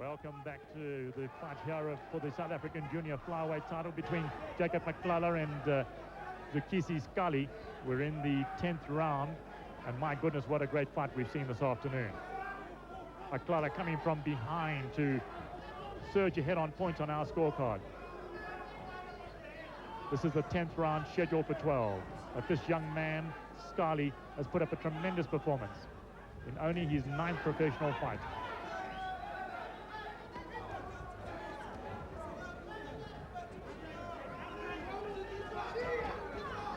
Welcome back to the fight here for the South African junior flyweight title between Jacob Matlala and Mzukisi Sikali. We're in the 10th round, and my goodness, what a great fight we've seen this afternoon. Matlala coming from behind to surge ahead on points on our scorecard. This is the 10th round scheduled for 12. But this young man, Sikali, has put up a tremendous performance in only his 9th professional fight.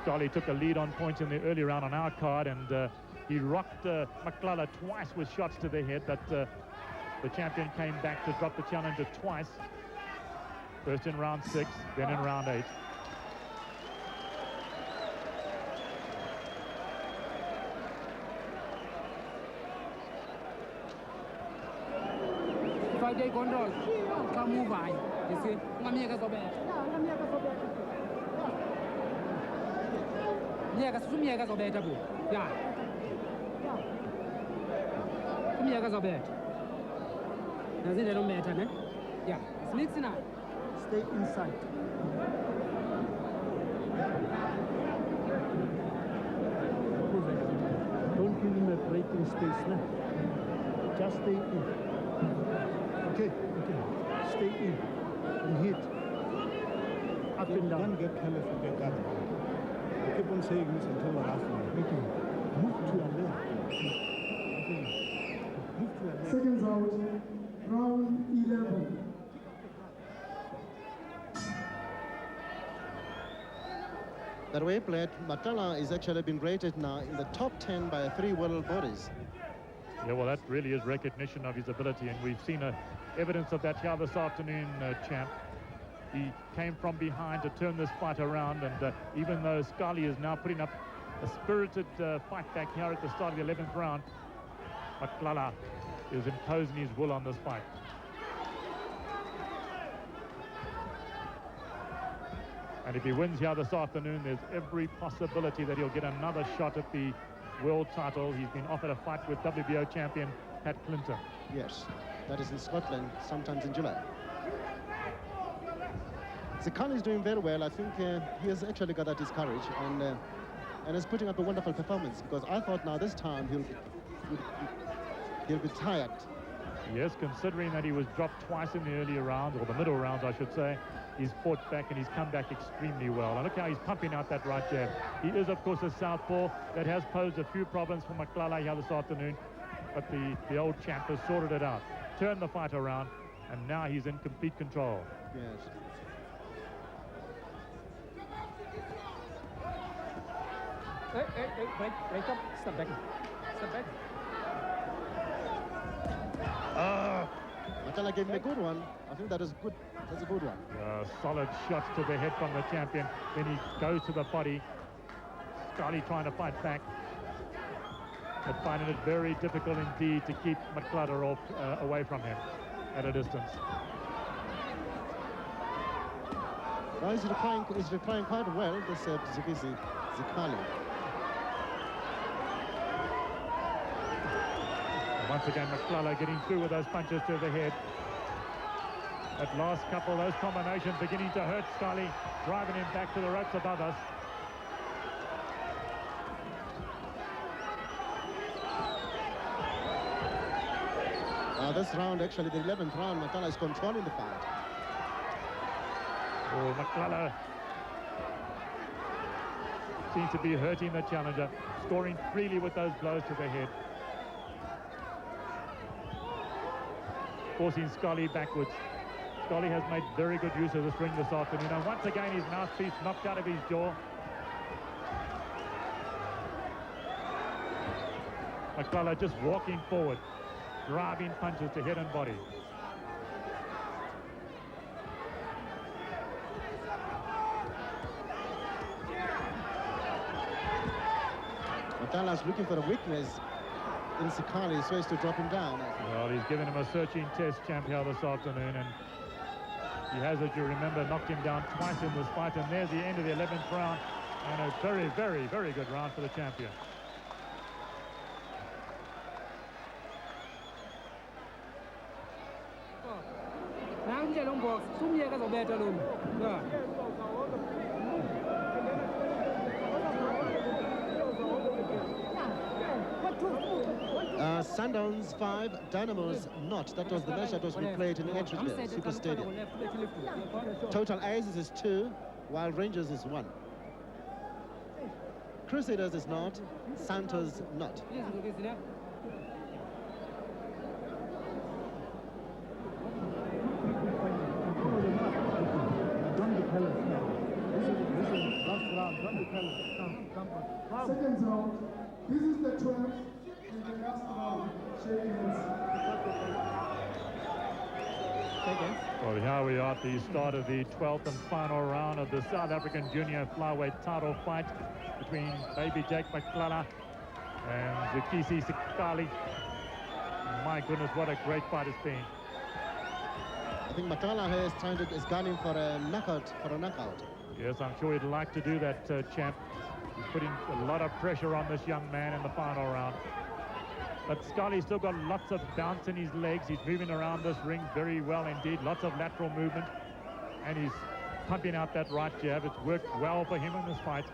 Sikali took a lead on points in the early round on our card, and he rocked Matlala twice with shots to the head, but the champion came back to drop the challenger twice. First in round 6, then in round 8. Friday control, come move by. You see, Mamiaka so bad. Yeah, Sumiaka so bad. Yeah. Sumiaka so bad. Does it don't matter, man? Yeah, it's mixing up. Stay inside. Don't give him a break in space, no? Just stay in. Okay. Stay in and hit. Up and down. Don't get careless with your guard. I keep on saying this until the last one. Okay. Move to your left. Move to your left. Seconds out, round 11. That way played, Matlala is actually been rated now in the top 10 by 3 world bodies. Yeah, well, that really is recognition of his ability, and we've seen evidence of that here this afternoon, champ. He came from behind to turn this fight around, and even though Sikali is now putting up a spirited fight back here at the start of the 11th round, Matlala is imposing his will on this fight. And if he wins here this afternoon, there's every possibility that he'll get another shot at the world title. He's been offered a fight with WBO champion Pat Clinton. Yes, that is in Scotland, sometimes in July. Sikali is doing very well. I think he has actually gathered his courage and is putting up a wonderful performance, because I thought now this time he'll be tired. Yes, considering that he was dropped twice in the earlier rounds, or the middle rounds, I should say. He's fought back and he's come back extremely well. And look how he's pumping out that right jab. He is, of course, a southpaw that has posed a few problems for Matlala here this afternoon. But the old champ has sorted it out, turned the fight around, and now he's in complete control. Yes. Hey, break up, step back. Matlala gave him a good one. I think that is good. That's a good one. Solid shots to the head from the champion. Then he goes to the body. Sikali trying to fight back, but finding it very difficult indeed to keep Matlala away from him at a distance. Now he's replying quite well, this Sikali. Once again, Matlala getting through with those punches to the head. That last couple, those combinations beginning to hurt Sikali, driving him back to the ropes above us. Now this round, actually the 11th round, Matlala is controlling the fight. Oh, Matlala seems to be hurting the challenger, scoring freely with those blows to the head. Forcing Sikali backwards. Sikali has made very good use of this ring this afternoon, and once again his mouthpiece knocked out of his jaw. Matlala just walking forward, driving punches to head and body. Matlala's looking for a weakness in Sikali, so as to drop him down. Well, he's given him a searching test, champ, here this afternoon, and he has, as you remember, knocked him down twice in this fight, and there's the end of the 11th round, and a very, very, very good round for the champion. Umdlela umbox, umyeka azobetha lo. Yeah. Sundowns 5, Dynamos not. That was the match that was replayed in Intermission Super Stadium. Total Aces is 2, while Rangers is 1. Crusaders is not, Santos not. Second round. This is the 12th and the last round. Shake hands. Well, here we are at the start of the 12th and final round of the South African Junior Flyweight title fight between baby Jake Matlala and Mzukisi Sikali. My goodness, what a great fight it's been. I think Matlala here is gunning for a knockout. Yes, I'm sure he'd like to do that, champ. He's putting a lot of pressure on this young man in the final round. But Sikali's still got lots of bounce in his legs. He's moving around this ring very well indeed. Lots of lateral movement. And he's pumping out that right jab. It's worked well for him in this fight.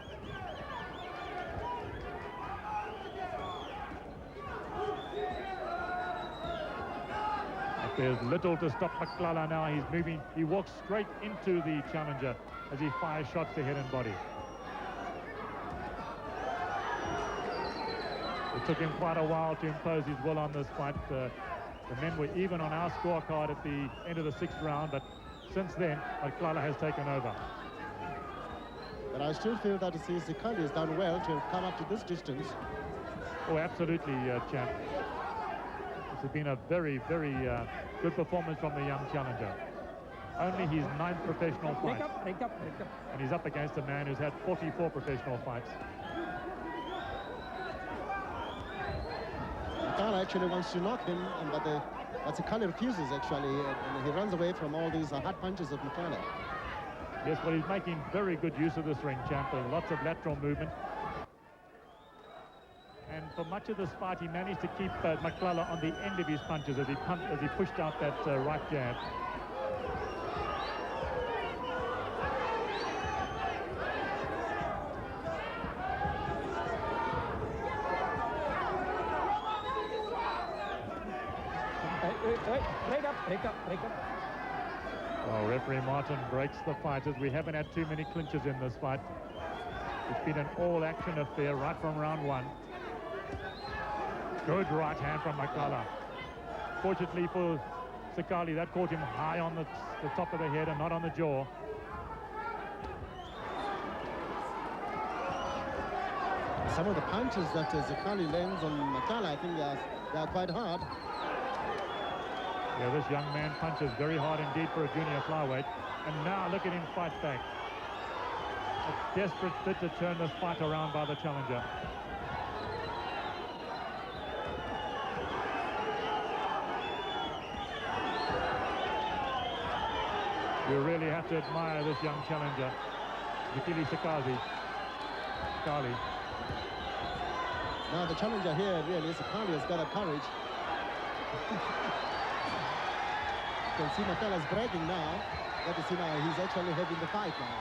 But there's little to stop Matlala now. He's moving. He walks straight into the challenger as he fires shots to head and body. It took him quite a while to impose his will on this fight. The men were even on our scorecard at the end of the 6th round, but since then, Matlala has taken over. But I still feel that Sikali has done well to come up to this distance. Oh, absolutely, champ. This has been a very, very good performance from the young challenger. Only his 9th professional fight. Break up. And he's up against a man who's had 44 professional fights. Matlala actually wants to knock him, but Sikali refuses actually, and he runs away from all these hard punches of Matlala. Yes, well, he's making very good use of this ring, champ. Lots of lateral movement. And for much of this fight, he managed to keep Matlala on the end of his punches as he pushed out that right jab. Break up. Well, referee Martin breaks the fighters. We haven't had too many clinches in this fight. It's been an all-action affair right from round 1. Good right hand from Matlala. Fortunately for Sikali, that caught him high on the top of the head and not on the jaw. Some of the punches that Sikali lands on Matlala, I think they are quite hard. Yeah, this young man punches very hard indeed for a junior flyweight. And now look at him fight back. A desperate bid to turn this fight around by the challenger. You really have to admire this young challenger, Sikali. Now the challenger here really, Sikali has got a courage. You can see Matlala's bragging now. That is, he's actually having the fight now.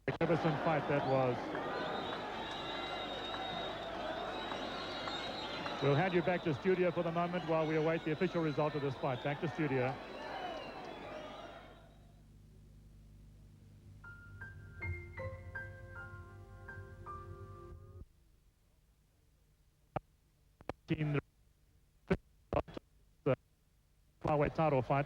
Magnificent fight that was. We'll hand you back to studio for the moment while we await the official result of this fight. Back to studio. The flyweight title fight,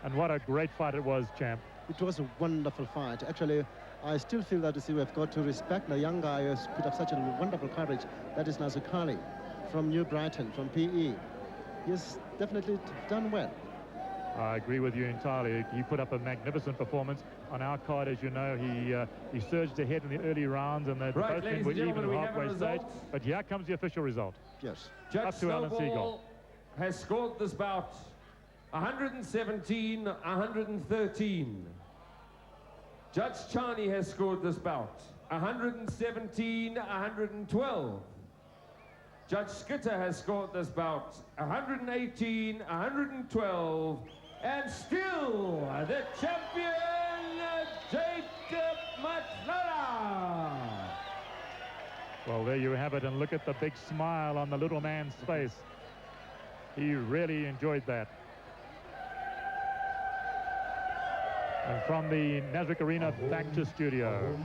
and what a great fight it was, champ. It was a wonderful fight. Actually, I still feel that we've got to respect the young guy who's put up such a wonderful courage. That is Sikali from New Brighton, from PE. He's definitely done well. I agree with you entirely. He put up a magnificent performance. On our card, as you know, he surged ahead in the early rounds, and both men were even halfway stage. But here comes the official result. Yes. Judge Snowball has scored this bout 117-113. Judge Chani has scored this bout 117-112. Judge Skitter has scored this bout 118-112. And still the champion, Jacob Matlala. Well, there you have it, and look at the big smile on the little man's face. He really enjoyed that. And from the Nasrec Arena back to studio.